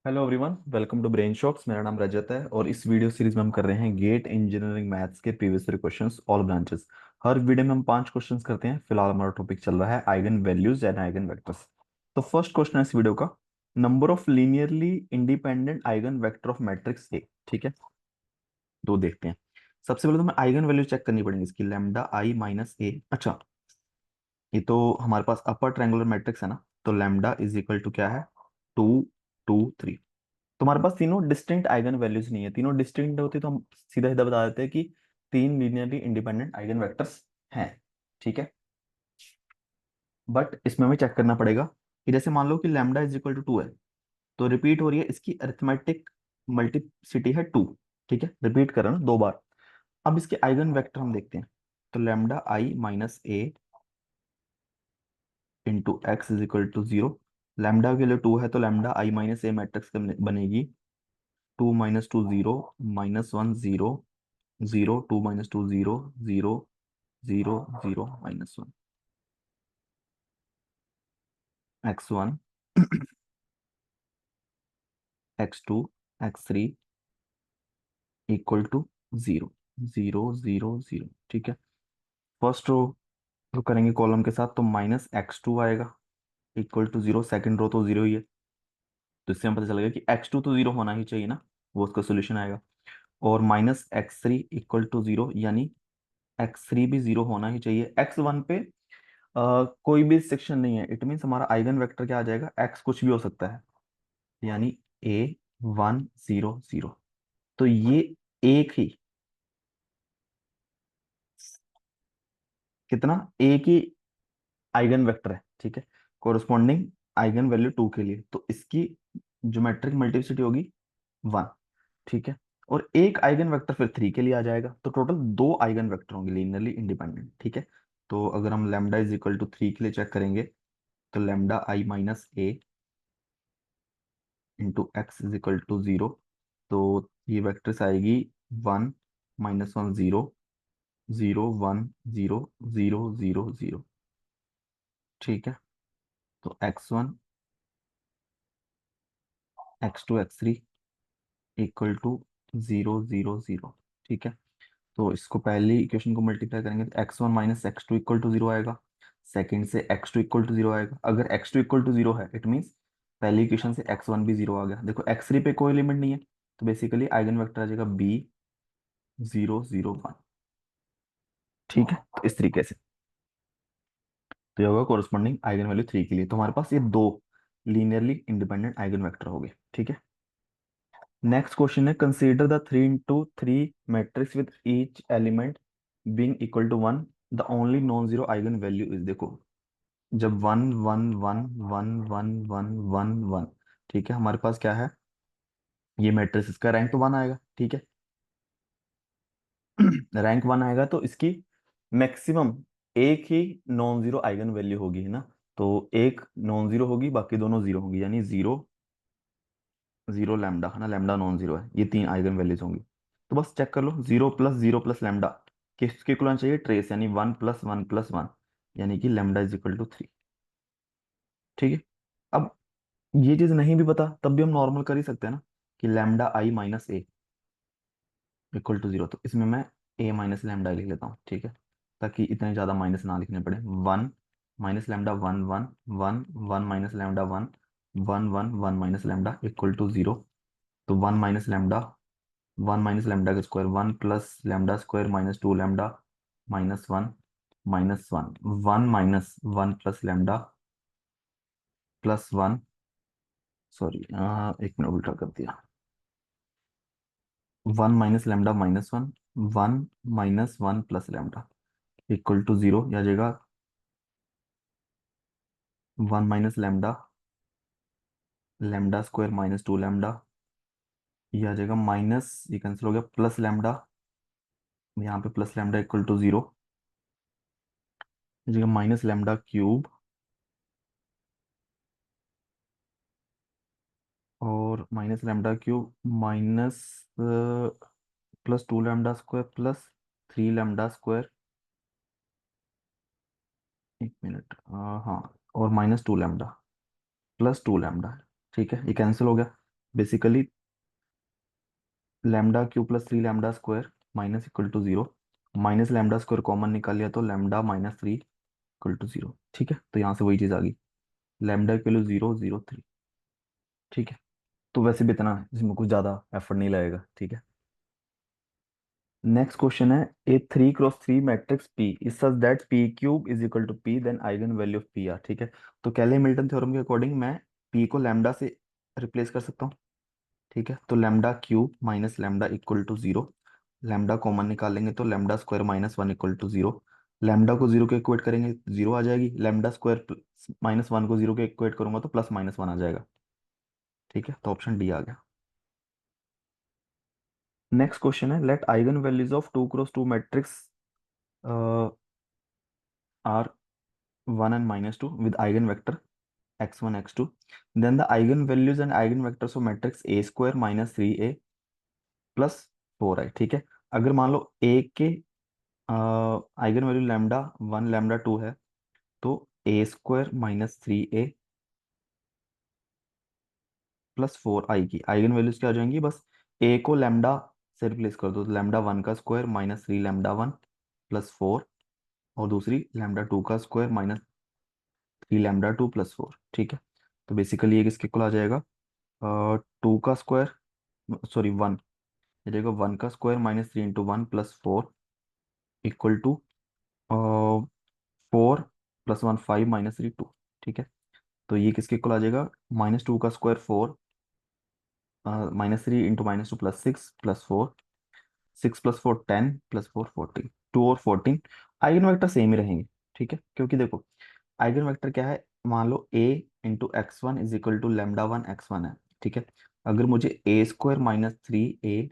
Hello everyone, welcome to Brain Shocks. मेरा नाम रजत है और इस वीडियो सीरीज में हम कर रहे हैं गेट इंजीनियरिंग मैथ्स के previous year questions all branches. हर वीडियो में हम 5 क्वेश्चंस करते हैं। फिलहाल हमारा टॉपिक चल रहा है eigen values and eigen vectors. तो फर्स्ट क्वेश्चन है इस वीडियो का, number of linearly independent eigen vector of matrix A. ठीक है, तो देखते हैं। सबसे पहले तो हमें आइगन वैल्यू चेक करनी पड़ेगी इसकी, लैम्डा आई माइनस ए। अच्छा, ये तो हमारे पास अपर ट्रायंगुलर मैट्रिक्स है ना, तो लैम्डा इज इक्वल टू क्या है, 2 2 3। तुम्हारे पास तीनों डिस्टिंक्ट आइगन वैल्यूज नहीं है। तीनों डिस्टिंक्ट होती तो हम सीधा सीधा बता देते हैं कि तीन लीनियरली इंडिपेंडेंट आइगन वेक्टर्स हैं। ठीक है, बट इसमें हमें चेक करना पड़ेगा कि जैसे मान लो कि लैम्डा इज इक्वल टू 2 है, तो रिपीट हो रही है, इसकी अरिथमेटिक मल्टीप्लिसिटी है 2। ठीक है, रिपीट कर रहा हूं ना 2 बार। अब इसके आइगन वेक्टर हम देखते हैं। तो lambda I minus A into x is equal to 0। Lambda के लिए 2 है तो lambda I minus A matrix बनेगी 2 - 2 0 -1 0 0 2 - 2 0 0 0 0 -1 x1 x2 x3 equal to 0 0 0 0। ठीक है, फर्स्ट रो तो करेंगे कॉलम के साथ, तो -x2 आएगा इक्वल टू 0। सेकंड रो तो 0 ही है, तो इससे हम पता चलेगा कि x2 तो 0 होना ही चाहिए ना, वो उसका सोल्यूशन आएगा। और -x3 इक्वल टू 0, यानी x3 भी 0 होना ही चाहिए। x1 पे कोई भी सेक्शन नहीं है, इट मीन्स हमारा आइगन वेक्टर क्या आ जाएगा, x कुछ भी हो सकता है, यानी a 1 0 0। तो ये एक ही, कितना, एक ही आइगन वेक्टर है। ठीक है, कोरस्पॉन्डिंग आइगन वैल्यू 2 के लिए, तो इसकी ज्योमेट्रिक मल्टीप्लिसिटी होगी 1। ठीक है, और एक आइगन वेक्टर फिर 3 के लिए आ जाएगा, तो टोटल 2 आइगन वेक्टर होंगे लीनियरली इंडिपेंडेंट। ठीक है, तो अगर हम लैम्डा इज इक्वल टू 3 के लिए चेक करेंगे, तो lambda I minus A into x is equal to 0। तो ये वेक्टर्स आएगी 1 - 1 0 0 1 0 0 0 0। ठीक है, तो x1 x2 x3 equal to 0 0 0। ठीक है, तो इसको पहली इक्वेशन को मल्टीप्लाई करेंगे तो x1 minus x2 equal to 0 आएगा। सेकंड से x2 इक्वल टू 0 आएगा। अगर x2 इक्वल टू 0 है, इट मीन्स पहली इक्वेशन से x1 भी 0 आ गया। देखो x3 पे कोई लिमिट नहीं है, तो बेसिकली आइगन वेक्टर आ जाएगा b 0 0 1। ठीक है, तो इस तरीके से तो ये होगा कोरस्पॉन्डिंग आइगन वैल्यू 3 के लिए। तो हमारे पास ये दो लीनियरली इंडिपेंडेंट आइगन वेक्टर हो गए। ठीक है, नेक्स्ट क्वेश्चन है, consider the 3 into 3 matrix with each element being equal to 1, the only non zero eigenvalue is. देखो, जब 1 1 1 1 1 1 1 1, ठीक है, हमारे पास क्या है, ये मैट्रिक्स, इसका रैंक तो 1 आएगा। ठीक है, रैंक 1 आएगा तो इसकी मैक्सिमम एक ही नॉन जीरो आइगन वैल्यू होगी, है ना। तो एक नॉन जीरो होगी, बाकी दोनों जीरो होंगी, यानी 0 0 लैम्डा, है ना, लैम्डा नॉन जीरो है, ये तीन आइगन वैल्यूज होंगी। तो बस चेक कर लो, 0 + 0 + लैम्डा किसके इक्वल होना चाहिए, ट्रेस, यानी 1 + 1 + 1, यानी कि लैम्डा इज इक्वल टू 3। ठीक है, अब ये चीज नहीं भी पता तब भी हम नॉर्मल कर ही सकते हैं ना, कि lambda I minus A equal to 0। तो इसमें मैं ए माइनस लैम्डा लिख लेता हूँ। ठीक है, ताकि इतने ज्यादा माइनस ना लिखने पड़े। 1 - lambda 1 1 1 1 - lambda 1 1 1 - lambda equal to 0। तो 1 - लैम्डा का square, 1 + lambda square -2 lambda -1 -1 1 - 1 + lambda +1। Sorry, एक मिनट उल्टा कर दिया। 1 - लैम्डा -1 1 - 1 + लैम्डा इक्वल टू 0। आ जाएगा 1 - लैम्डा लैम्डा स्क्वायर -2 लैम्डा। ये आ जाएगा माइनस, ये कैंसिल हो गया, प्लस लैम्डा, यहाँ पे प्लस लैम्डा इक्वल टू 0। ये जाएगा -लैम्डा क्यूब और -lambda cube minus +2 lambda square +3 lambda square. एक मिनट, हाँ, और -2 लैम्डा +2 लैम्डा। ठीक है, ये कैंसिल हो गया। Basically lambda cube plus 3 lambda square minus equal to 0, minus lambda square common निकाल लिया तो लैम्डा माइनस 3 इक्वल टू 0। ठीक है, तो यहाँ से वही चीज़ आ गई, लैम्डा इक्वल टू 0 0 3। ठीक है, तो वैसे भी इतना इसमें कुछ ज़्यादा एफर्ट नहीं लगेगा। ठीक है, नेक्स्ट क्वेश्चन है, A 3 cross 3 matrix P is such that P cube is equal to P, then eigenvalue of P are. ठीक है, तो कैले मिल्टन थ्योरम के अकॉर्डिंग मैं पी को लैम्डा से रिप्लेस कर सकता हूँ। ठीक है, तो lambda cube minus lambda equal to 0, lambda common निकालेंगे तो lambda square minus 1 equal to 0, lambda को 0 के इक्वेट करेंगे 0 आ जाएगी, लैम्डा स्क्वायर माइनस 1 को 0 के इक्वेट करूंगा तो प्लस माइनस 1 आ जाएगा। ठीक है, तो ऑप्शन डी आ गया। नेक्स्ट क्वेश्चन है, let eigen values of 2 cross 2 matrix are 1 and minus 2 with eigenvector x1 x2, then the eigenvalues and eigenvectors of matrix a square minus 3a plus 4i। ठीक है, अगर मान लो a के eigen value lambda 1 lambda 2 है, तो a square minus 3a plus 4i की eigen values क्या हो जाएंगी, बस a को लैम्डा से रिप्लेस कर दो, तो लैम्डा 1 का स्क्वायर माइनस 3 लैम्डा 1 प्लस 4, और दूसरी लैम्डा 2 का स्क्वायर माइनस 3 लैम्डा 2 प्लस 4। ठीक है, तो बेसिकली ये किसके इक्वल आ जाएगा, 2 का स्क्वायर, सॉरी 1, ये देखो 1 का square minus 3 into 1 plus 4 equal to 4 + 1 5 - 3 2। ठीक है, तो ये किसके इक्वल आ जाएगा, -2 का स्क्वायर 4, -3 इंटू -2 +6 +4, 6 + 4 10 +4 14, 2 और 14 आइगन वेक्टर सेम ही रहेंगे। ठीक है, क्योंकि देखो आइगन वेक्टर क्या है, मान लो a into x1 is equal to lambda 1 x1 है। ठीक है, अगर मुझे a square minus 3a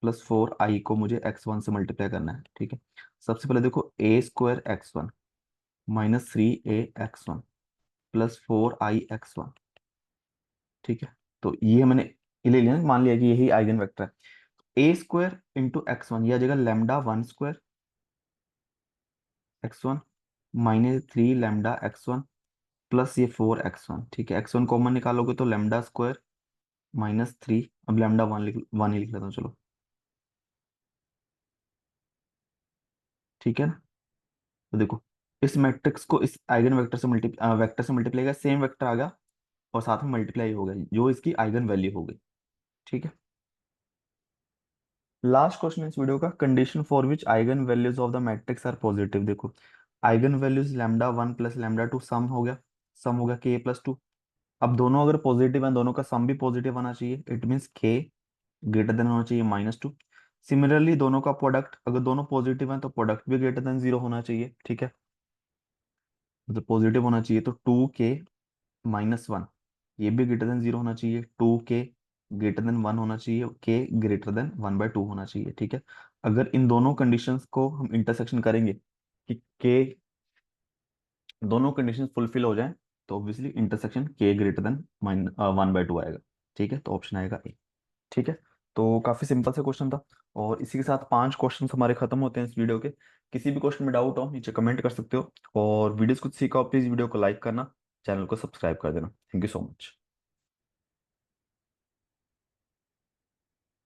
plus 4i को मुझे x1 से मल्टीप्लाई करना है। ठीक है, सबसे पहले देखो a square x1 minus 3a x1 plus 4i x1। ठीक है, तो ये मैंने ये ले लिया ना, मान लिया कि यही आइगन वेक्टर है। a स्क्वायर इंटू x1 यह आ जाएगा lambda 1 square x1 -3 lambda x1 plus ये 4 x1। ठीक है, x1 कॉमन निकालोगे तो लैम्डा स्क्वायर -3, अब लैम्डा 1 ही लिख लेता हूँ चलो। ठीक है ना, तो देखो इस मैट्रिक्स को इस आइगन वेक्टर से मल्टीप्लाई किया, सेम वेक्टर आ गया और साथ में मल्टीप्लाई हो गया जो इसकी आइगन वैल्यू हो गई। ठीक है, लास्ट क्वेश्चन इस वीडियो का, condition for which eigen values of the matrix are positive. देखो eigen values lambda 1 plus lambda 2 sum हो गया k + 2। अब दोनों अगर पॉजिटिव हैं, दोनों का सम भी पॉजिटिव आना चाहिए, it means k greater than होना चाहिए -2। सिमिलरली दोनों का प्रोडक्ट, अगर दोनों पॉजिटिव हैं तो प्रोडक्ट भी ग्रेटर देन 0 होना चाहिए। ठीक है, मतलब पॉजिटिव होना चाहिए, तो 2k - 1 ये भी ग्रेटर देन 0 होना चाहिए, 2k ग्रेटर देन 1 होना चाहिए, k ग्रेटर देन 1/2 होना चाहिए। ठीक है, अगर इन दोनों कंडीशंस को हम इंटरसेक्शन करेंगे कि k दोनों कंडीशंस फुलफिल हो जाएं, तो obviously intersection k greater than 1/2 आएगा। ठीक है, तो ऑप्शन आएगा ए। ठीक है, तो काफी सिंपल सा क्वेश्चन था, और इसी के साथ 5 क्वेश्चन हमारे खत्म होते हैं इस वीडियो के। किसी भी क्वेश्चन में डाउट हो नीचे कमेंट कर सकते हो, और वीडियोस कुछ सीखा हो प्लीज वीडियो को लाइक करना, चैनल को सब्सक्राइब कर देना। Thank you so much.